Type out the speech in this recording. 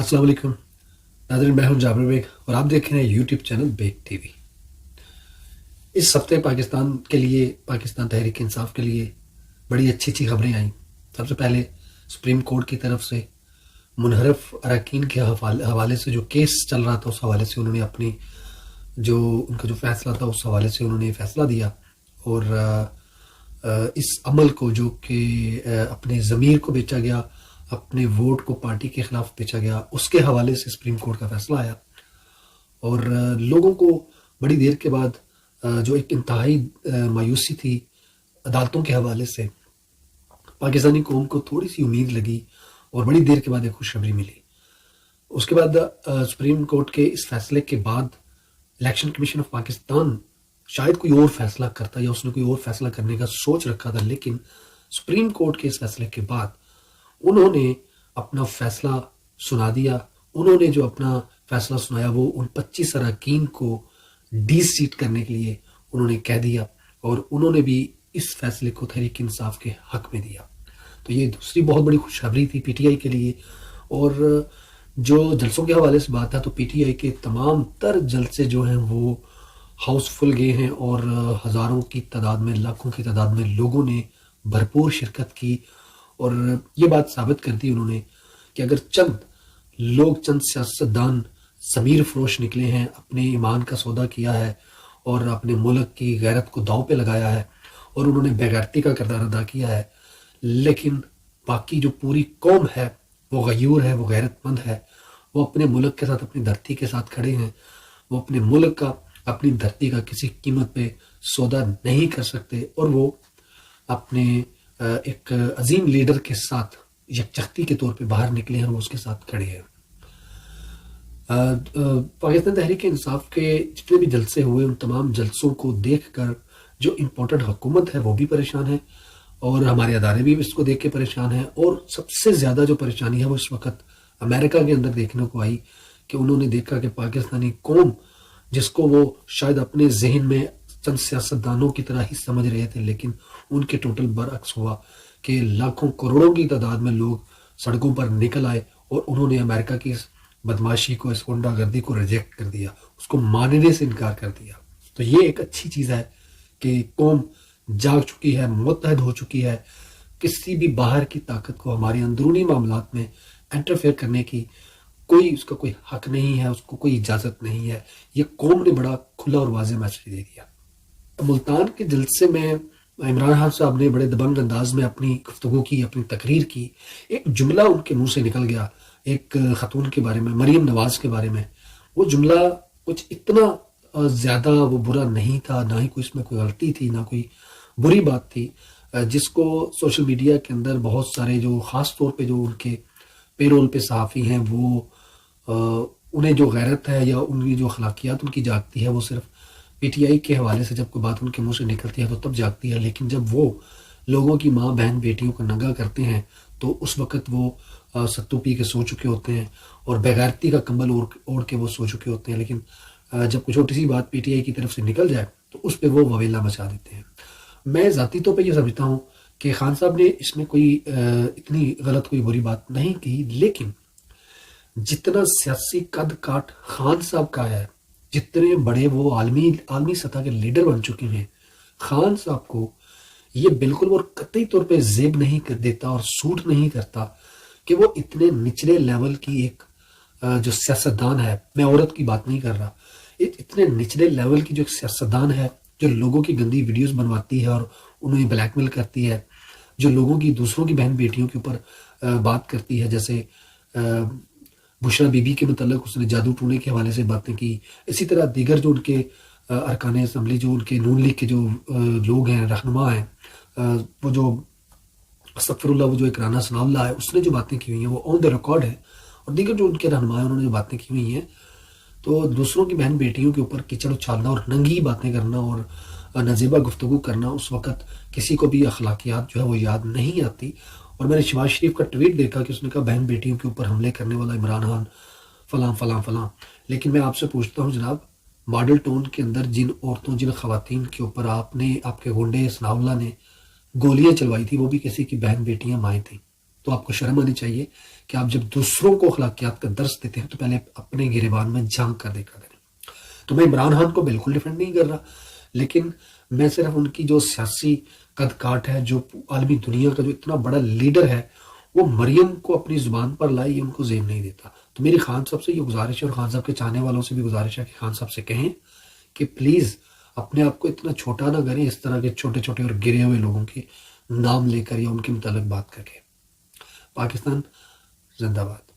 अस्सलाम वालेकुम नाज़रीन, मैं हूं जाबिर बेग और आप देख रहे हैं यूट्यूब चैनल बेग टीवी। इस हफ्ते पाकिस्तान के लिए, पाकिस्तान तहरीक इंसाफ के लिए बड़ी अच्छी अच्छी खबरें आई। सबसे पहले सुप्रीम कोर्ट की तरफ से मुनहरफ अरकान के हवाले से जो केस चल रहा था, उस हवाले से उन्होंने अपनी उनका जो फैसला था उस हवाले से उन्होंने फैसला दिया। और इस अमल को जो कि अपने ज़मीर को बेचा गया, अपने वोट को पार्टी के खिलाफ बेचा गया, उसके हवाले से सुप्रीम कोर्ट का फैसला आया। और लोगों को बड़ी देर के बाद जो एक इंतहाई मायूसी थी अदालतों के हवाले से, पाकिस्तानी कौम को थोड़ी सी उम्मीद लगी और बड़ी देर के बाद एक खुशखबरी मिली। उसके बाद सुप्रीम कोर्ट के इस फैसले के बाद इलेक्शन कमीशन ऑफ पाकिस्तान शायद कोई और फैसला करता या उसने कोई और फैसला करने का सोच रखा था, लेकिन सुप्रीम कोर्ट के इस फैसले के बाद उन्होंने अपना फैसला सुना दिया। उन्होंने जो अपना फैसला सुनाया वो उन 25 अरकान को डी सीट करने के लिए उन्होंने कह दिया और उन्होंने भी इस फैसले को तहरीक इंसाफ के हक में दिया। तो ये दूसरी बहुत बड़ी खुशखबरी थी पीटीआई के लिए। और जो जलसों के हवाले से बात है तो पीटीआई के तमाम तर जलसे जो हैं वो हाउसफुल गए हैं और हज़ारों की तादाद में, लाखों की तादाद में लोगों ने भरपूर शिरकत की। और ये बात साबित कर दी उन्होंने कि अगर चंद लोग, चंद सियासतदान ज़मीर फरोश निकले हैं, अपने ईमान का सौदा किया है और अपने मुल्क की गैरत को दांव पे लगाया है और उन्होंने बेगैरती का किरदार अदा किया है, लेकिन बाकी जो पूरी कौम है वो गयूर है, वो गैरतमंद है, वो अपने मुल्क के साथ, अपनी धरती के साथ खड़े हैं। वो अपने मुल्क का, अपनी धरती का किसी कीमत पे सौदा नहीं कर सकते और वो अपने एक अजीम लीडर के साथ यकजहती के तौर पे बाहर निकले हैं, वो उसके साथ खड़े हैं। पाकिस्तान तहरीक इंसाफ के जितने भी जलसे हुए, उन तमाम जलसों को देखकर जो इम्पोर्टेंट हुकूमत है वो भी परेशान है और हमारे अदारे भी इसको देख के परेशान है। और सबसे ज़्यादा जो परेशानी है वो इस वक्त अमेरिका के अंदर देखने को आई कि उन्होंने देखा कि पाकिस्तानी कौम, जिसको वो शायद अपने जहन में चंद सियासतदानों की तरह ही समझ रहे थे, लेकिन उनके टोटल बरअक्स हुआ कि लाखों करोड़ों की तादाद में लोग सड़कों पर निकल आए और उन्होंने अमेरिका की इस बदमाशी को, इस गुंडागर्दी को रिजेक्ट कर दिया, उसको मानने से इनकार कर दिया। तो ये एक अच्छी चीज़ है कि कौम जाग चुकी है, मुत्तहद हो चुकी है। किसी भी बाहर की ताकत को हमारे अंदरूनी मामलात में इंटरफेयर करने की उसका कोई हक नहीं है, उसको कोई इजाज़त नहीं है। ये कौम ने बड़ा खुला और वाज़ेह मैसेज दे दिया। मुल्तान के जलसे में इमरान खान साहब ने बड़े दबंग अंदाज में अपनी गुफ्तगू की, अपनी तकरीर की। एक जुमला उनके मुंह से निकल गया एक खतून के बारे में, मरीम नवाज के बारे में। वो जुमला कुछ इतना ज़्यादा वो बुरा नहीं था, ना ही कोई इसमें कोई गलती थी, ना कोई बुरी बात थी, जिसको सोशल मीडिया के अंदर बहुत सारे जो ख़ास तौर पे जो उनके पेरोल पे सहाफ़ी हैं वो उन्हें जो गैरत है या उनकी जो अखलाकियात उनकी जागती है वो सिर्फ पीटीआई के हवाले से जब कोई बात उनके मुंह से निकलती है तो तब जागती है। लेकिन जब वो लोगों की माँ, बहन, बेटियों को नंगा करते हैं तो उस वक़्त वो सत्तू पी के सो चुके होते हैं और बेगैरती का कंबल ओढ़ के वो सो चुके होते हैं। लेकिन जब कोई छोटी सी बात पीटीआई की तरफ से निकल जाए तो उस पर वो ववेला मचा देते हैं। मैं ज़ाती तौर पर यह समझता हूँ कि खान साहब ने इसमें कोई इतनी गलत, कोई बुरी बात नहीं की, लेकिन जितना सियासी कद काट खान साहब का है, जितने बड़े वो आलमी सतह के लीडर बन चुके हैं, खान साहब को ये बिल्कुल और कतई तौर पे जेब नहीं कर देता और सूट नहीं करता कि वो इतने निचले लेवल की एक जो सियासतदान है, मैं औरत की बात नहीं कर रहा, इतने निचले लेवल की जो सियासतदान है, जो लोगों की गंदी वीडियोस बनवाती है और उन्हें ब्लैकमेल करती है, जो लोगों की, दूसरों की बहन बेटियों के ऊपर बात करती है, जैसे बुशरा बीबी के मतलब उसने जादू टूने के हवाले से बातें की। इसी तरह दीगर जो उनके अरकान असम्बली, जो उनके नून लीग के जो लोग हैं, रहनुमा हैं, वो जो अस्तगफिरुल्लाह, वो जो एक राना सनाउल्लाह है, उसने जो बातें की हुई हैं वो ऑन द रिकॉर्ड है। और दीगर जो उनके रहनुमा हैं उन्होंने जो बातें की हुई हैं, तो दूसरों की बहन बेटियों के ऊपर कीचड़ उछालना और नंगी बातें करना और नजीबा गुफ्तगू करना, उस वक़्त किसी को भी अखलाकियात जो है वो याद नहीं आती। और मैंने शहबाज शरीफ का ट्वीट देखा कि उसने कहा बहन बेटियों के ऊपर हमले करने वाला इमरान खान फलां फलां फलां। लेकिन मैं आपसे पूछता हूँ जनाब, मॉडल टाउन के अंदर जिन औरतों, जिन खवातीन के ऊपर आपके गुंडे सनाउल्लाह ने गोलियां चलवाई थी, वो भी किसी की बहन बेटियां, माएँ थी। तो आपको शर्म आनी चाहिए کہ آپ جب دوسروں کو اخلاقیات کا درس دیتے ہیں تو پہلے اپنے گریبان میں جھانک کر دیکھا کریں. تو میں عمران خان کو بالکل ڈیفینڈ نہیں کر رہا، لیکن میں صرف ان کی جو سیاسی قد کاٹ ہے، جو عالمی دنیا کا جو اتنا بڑا لیڈر ہے، وہ مریم کو اپنی زبان پر لائی، یہ ان کو زیب نہیں دیتا. تو میری خان صاحب سے یہ گزارش ہے، اور خان صاحب کے چاہنے والوں سے بھی گزارش ہے کہ خان صاحب سے کہیں کہ پلیز اپنے آپ کو اتنا چھوٹا نہ کریں اس طرح کے چھوٹے چھوٹے اور گرے ہوئے لوگوں کے نام لے کر یا ان کے متعلق بات کر کے. پاکستان زندہ باد.